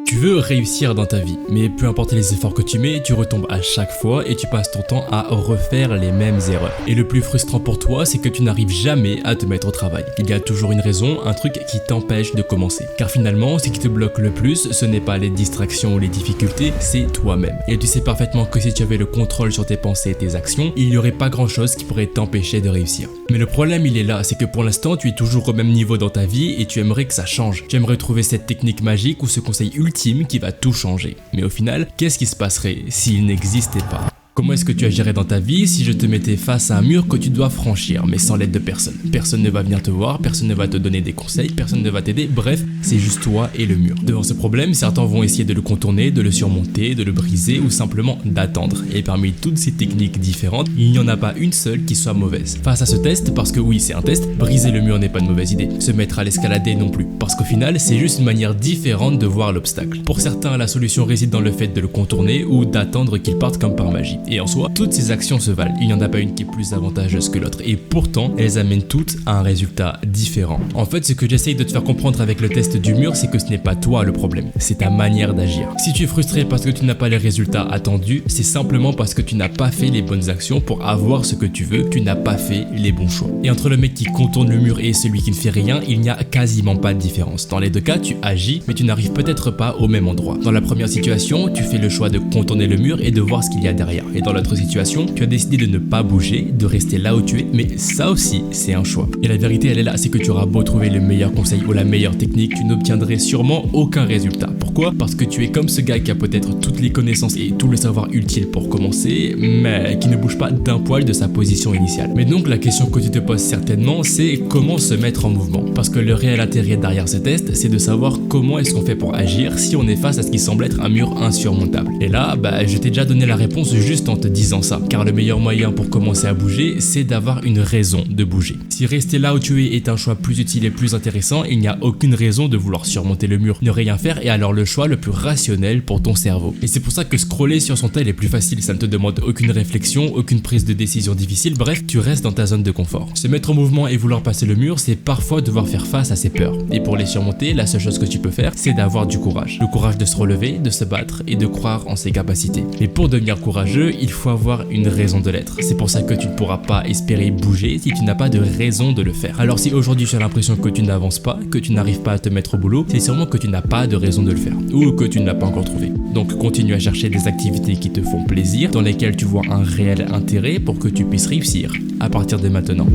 Tu veux réussir dans ta vie, mais peu importe les efforts que tu mets, tu retombes à chaque fois et tu passes ton temps à refaire les mêmes erreurs. Et le plus frustrant pour toi, c'est que tu n'arrives jamais à te mettre au travail. Il y a toujours une raison, un truc qui t'empêche de commencer. Car finalement, ce qui te bloque le plus, ce n'est pas les distractions ou les difficultés, c'est toi-même. Et tu sais parfaitement que si tu avais le contrôle sur tes pensées et tes actions, il n'y aurait pas grand chose qui pourrait t'empêcher de réussir. Mais le problème il est là, c'est que pour l'instant tu es toujours au même niveau dans ta vie et tu aimerais que ça change. Tu aimerais trouver cette technique magique ou ce conseil ultime qui va tout changer. Mais au final, qu'est-ce qui se passerait s'il n'existait pas ? Comment est-ce que tu agirais dans ta vie si je te mettais face à un mur que tu dois franchir, mais sans l'aide de personne? Personne ne va venir te voir, personne ne va te donner des conseils, personne ne va t'aider, bref, c'est juste toi et le mur. Devant ce problème, certains vont essayer de le contourner, de le surmonter, de le briser ou simplement d'attendre. Et parmi toutes ces techniques différentes, il n'y en a pas une seule qui soit mauvaise. Face à ce test, parce que oui, c'est un test, briser le mur n'est pas une mauvaise idée. Se mettre à l'escalader non plus, parce qu'au final, c'est juste une manière différente de voir l'obstacle. Pour certains, la solution réside dans le fait de le contourner ou d'attendre qu'il parte comme par magie. Et en soi, toutes ces actions se valent. Il n'y en a pas une qui est plus avantageuse que l'autre. Et pourtant, elles amènent toutes à un résultat différent. En fait, ce que j'essaye de te faire comprendre avec le test du mur, c'est que ce n'est pas toi le problème. C'est ta manière d'agir. Si tu es frustré parce que tu n'as pas les résultats attendus, c'est simplement parce que tu n'as pas fait les bonnes actions pour avoir ce que tu veux, tu n'as pas fait les bons choix. Et entre le mec qui contourne le mur et celui qui ne fait rien, il n'y a quasiment pas de différence. Dans les deux cas, tu agis, mais tu n'arrives peut-être pas au même endroit. Dans la première situation, tu fais le choix de contourner le mur et de voir ce qu'il y a derrière. Et dans l'autre situation, tu as décidé de ne pas bouger, de rester là où tu es, mais ça aussi, c'est un choix. Et la vérité, elle est là, c'est que tu auras beau trouver le meilleur conseil ou la meilleure technique, tu n'obtiendrais sûrement aucun résultat. Pourquoi ? Parce que tu es comme ce gars qui a peut-être toutes les connaissances et tout le savoir utile pour commencer, mais qui ne bouge pas d'un poil de sa position initiale. Mais donc, la question que tu te poses certainement, c'est comment se mettre en mouvement ? Parce que le réel intérêt derrière ce test, c'est de savoir comment est-ce qu'on fait pour agir si on est face à ce qui semble être un mur insurmontable. Et là, je t'ai déjà donné la réponse juste en te disant ça, car le meilleur moyen pour commencer à bouger, c'est d'avoir une raison de bouger. Si rester là où tu es est un choix plus utile et plus intéressant, il n'y a aucune raison de vouloir surmonter le mur, ne rien faire est alors le choix le plus rationnel pour ton cerveau. Et c'est pour ça que scroller sur son tel est plus facile, ça ne te demande aucune réflexion, aucune prise de décision difficile, bref, tu restes dans ta zone de confort. Se mettre en mouvement et vouloir passer le mur, c'est parfois devoir faire face à ses peurs. Et pour les surmonter, la seule chose que tu peux faire, c'est d'avoir du courage. Le courage de se relever, de se battre et de croire en ses capacités. Mais pour devenir courageux, il faut avoir une raison de l'être. C'est pour ça que tu ne pourras pas espérer bouger si tu n'as pas de raison de le faire. Alors si aujourd'hui tu as l'impression que tu n'avances pas, que tu n'arrives pas à te mettre au boulot, c'est sûrement que tu n'as pas de raison de le faire ou que tu ne l'as pas encore trouvé. Donc continue à chercher des activités qui te font plaisir, dans lesquelles tu vois un réel intérêt pour que tu puisses réussir à partir de maintenant.